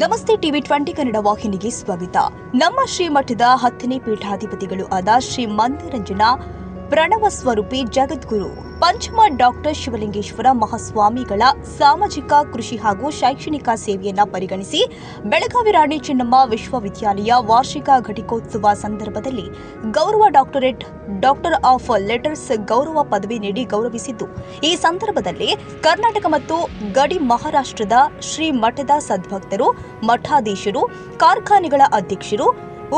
ನಮಸ್ತೆ ಟಿವಿ 20 ಕನ್ನಡ ವಾಹಿನಿಗೆ ಸ್ವಾಗತ. ನಮ್ಮ ಶ್ರೀಮಠದ 10ನೇ ಪೀಠಾಧಿಪತಿಗಳು ಆದ ಶ್ರೀ ಮಂದಿರಂಜನಾ ಪ್ರಣವ ಸ್ವರೂಪಿ ಜಗದ್ಗುರು ಪಂಚಮ ಡಾಕ್ಟರ್ ಶಿವಲಿಂಗೇಶ್ವರ ಮಹಾಸ್ವಾಮಿಗಳ ಸಾಮಾಜಿಕ ಕೃಷಿ ಹಾಗೂ ಶೈಕ್ಷಣಿಕ ಸೇವೆಯನ್ನು ಪರಿಗಣಿಸಿ ಬೆಳಗಾವಿ ರಾಣಿ ಚೆನ್ನಮ್ಮ ವಿಶ್ವವಿದ್ಯಾಲಯ ವಾರ್ಷಿಕ ಘಟಿಕೋತ್ಸವ ಸಂದರ್ಭದಲ್ಲಿ ಗೌರವ ಡಾಕ್ಟರೇಟ್ ಡಾಕ್ಟರ್ ಆಫ್ ಲೆಟರ್ಸ್ ಗೌರವ ಪದವಿ ನೀಡಿ ಗೌರವಿಸಿದ್ದು, ಈ ಸಂದರ್ಭದಲ್ಲಿ ಕರ್ನಾಟಕ ಮತ್ತು ಗಡಿ ಮಹಾರಾಷ್ಟ್ರದ ಶ್ರೀ ಮಠದ ಸದ್ಭಕ್ತರು, ಮಠಾಧೀಶರು, ಕಾರ್ಖಾನೆಗಳ ಅಧ್ಯಕ್ಷರು,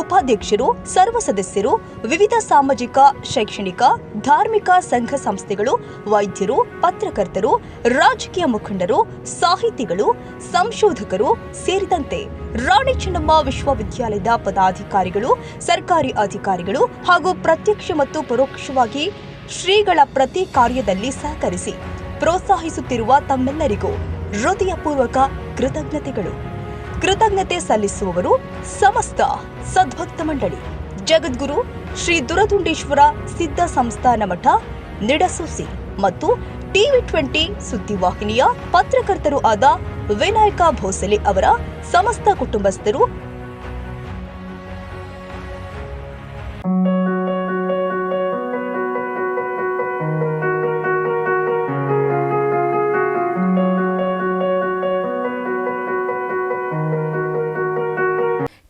ಉಪಾಧ್ಯಕ್ಷರು, ಸರ್ವ ಸದಸ್ಯರು, ವಿವಿಧ ಸಾಮಾಜಿಕ, ಶೈಕ್ಷಣಿಕ, ಧಾರ್ಮಿಕ ಸಂಘ ಸಂಸ್ಥೆಗಳು, ವೈದ್ಯರು, ಪತ್ರಕರ್ತರು, ರಾಜಕೀಯ ಮುಖಂಡರು, ಸಾಹಿತಿಗಳು, ಸಂಶೋಧಕರು ಸೇರಿದಂತೆ ರಾಣಿ ಚೆನ್ನಮ್ಮ ವಿಶ್ವವಿದ್ಯಾಲಯದ ಪದಾಧಿಕಾರಿಗಳು, ಸರ್ಕಾರಿ ಅಧಿಕಾರಿಗಳು ಹಾಗೂ ಪ್ರತ್ಯಕ್ಷ ಮತ್ತು ಪರೋಕ್ಷವಾಗಿ ಶ್ರೀಗಳ ಪ್ರತಿ ಕಾರ್ಯದಲ್ಲಿ ಸಹಕರಿಸಿ ಪ್ರೋತ್ಸಾಹಿಸುತ್ತಿರುವ ತಮ್ಮೆಲ್ಲರಿಗೂ ಹೃದಯಪೂರ್ವಕ ಕೃತಜ್ಞತೆಗಳು. ಕೃತಜ್ಞತೆ ಸಲ್ಲಿಸುವವರು ಸಮಸ್ತ ಸದ್ಭಕ್ತ ಮಂಡಳಿ, ಜಗದ್ಗುರು ಶ್ರೀ ದುರದುಂಡೇಶ್ವರ ಸಿದ್ಧ ಸಂಸ್ಥಾನ ಮಠ, ನಿಡಸೂಸಿ ಮತ್ತು ಟಿವಿ 20 ಸುದ್ದಿವಾಹಿನಿಯ ಪತ್ರಕರ್ತರು ಆದ ವಿನಾಯಕ ಭೋಸಲೆ ಅವರ ಸಮಸ್ತ ಕುಟುಂಬಸ್ಥರು.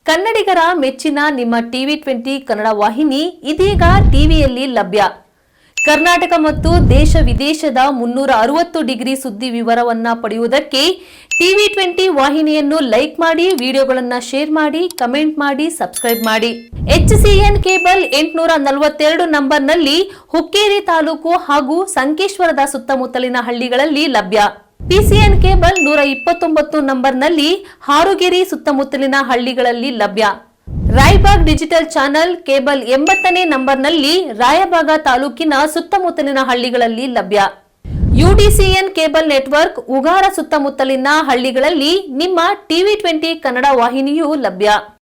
ಕನ್ನಡಿಗರ ಮೆಚ್ಚಿನ ನಿಮ್ಮ ಟಿವಿ 20 ಕನ್ನಡ ವಾಹಿನಿ ಇದೀಗ ಟಿವಿಯಲ್ಲಿ ಲಭ್ಯ. ಕರ್ನಾಟಕ ಮತ್ತು ದೇಶ ವಿದೇಶದ 360 ಡಿಗ್ರಿ ಸುದ್ದಿ ವಿವರವನ್ನ ಪಡೆಯುವುದಕ್ಕೆ ಟಿವಿ 20 ವಾಹಿನಿಯನ್ನು ಲೈಕ್ ಮಾಡಿ, ವಿಡಿಯೋಗಳನ್ನು ಶೇರ್ ಮಾಡಿ, ಕಮೆಂಟ್ ಮಾಡಿ, ಸಬ್ಸ್ಕ್ರೈಬ್ ಮಾಡಿ. HCN ಕೇಬಲ್ 842 ನಂಬರ್ನಲ್ಲಿ ಹುಕ್ಕೇರಿ ತಾಲೂಕು ಹಾಗೂ ಸಂಕೇಶ್ವರದ ಸುತ್ತಮುತ್ತಲಿನ ಹಳ್ಳಿಗಳಲ್ಲಿ ಲಭ್ಯ. PCN ಕೇಬಲ್ 129 ನಂಬರ್ನಲ್ಲಿ ಹಾರುಗೆರೆ ಸುತ್ತಮುತ್ತಲಿನ ಹಳ್ಳಿಗಳಲ್ಲಿ ಲಭ್ಯ. ರಾಯಬಾಗ್ ಡಿಜಿಟಲ್ ಚಾನೆಲ್ ಕೇಬಲ್ 80ನೇ ನಂಬರ್ನಲ್ಲಿ ರಾಯಬಾಗ ತಾಲೂಕಿನ ಸುತ್ತಮುತ್ತಲಿನ ಹಳ್ಳಿಗಳಲ್ಲಿ ಲಭ್ಯ. UDCN ಕೇಬಲ್ ನೆಟ್ವರ್ಕ್ ಉಗಾರ ಸುತ್ತಮುತ್ತಲಿನ ಹಳ್ಳಿಗಳಲ್ಲಿ ನಿಮ್ಮ ಟಿವಿ 20 ಕನ್ನಡ ವಾಹಿನಿಯೂ ಲಭ್ಯ.